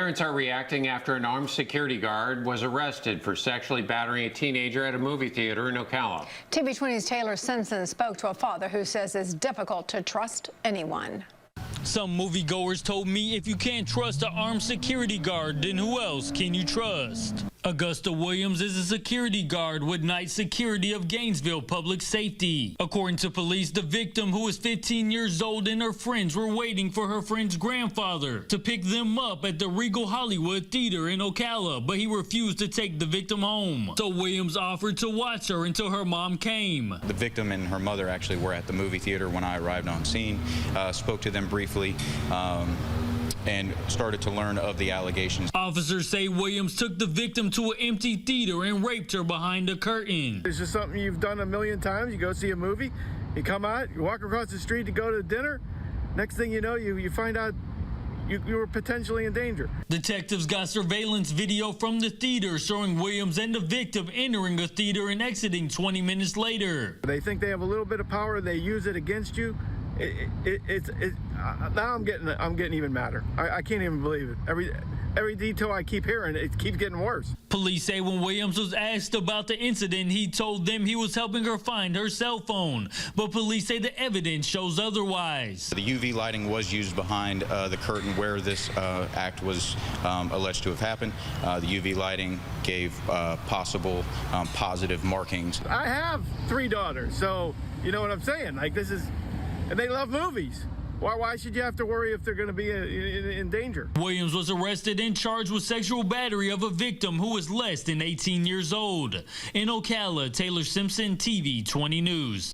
Parents are reacting after an armed security guard was arrested for sexually battering a teenager at a movie theater in Ocala. TV20's Taylor Simpson spoke to a father who says it's difficult to trust anyone. Some moviegoers told me if you can't trust an armed security guard, then who else can you trust? Augusta Williams is a security guard with Night Security of Gainesville Public Safety. According to police, the victim, who was 15 years old, and her friends were waiting for her friend's grandfather to pick them up at the Regal Hollywood Theater in Ocala, but he refused to take the victim home. So Williams offered to watch her until her mom came. The victim and her mother actually were at the movie theater when I arrived on scene, spoke to them briefly, and started to learn of the allegations. Officers say Williams took the victim to an empty theater and raped her behind a curtain. It's just something you've done a million times. You go see a movie, you come out, you walk across the street to go to dinner. Next thing you know, you find out you were potentially in danger. Detectives got surveillance video from the theater showing Williams and the victim entering a theater and exiting 20 minutes later. They think they have a little bit of power. They use it against you. Now I'm getting even madder. I can't even believe it. Every detail I keep hearing, it keeps getting worse. Police say when Williams was asked about the incident, he told them he was helping her find her cell phone. But police say the evidence shows otherwise. The UV lighting was used behind the curtain where this act was alleged to have happened. The UV lighting gave possible positive markings. I have 3 daughters, so you know what I'm saying. Like, this is, and they love movies. Why should you have to worry if they're going to be in danger? Williams was arrested and charged with sexual battery of a victim who was less than 18 years old. In Ocala, Taylor Simpson, TV 20 News.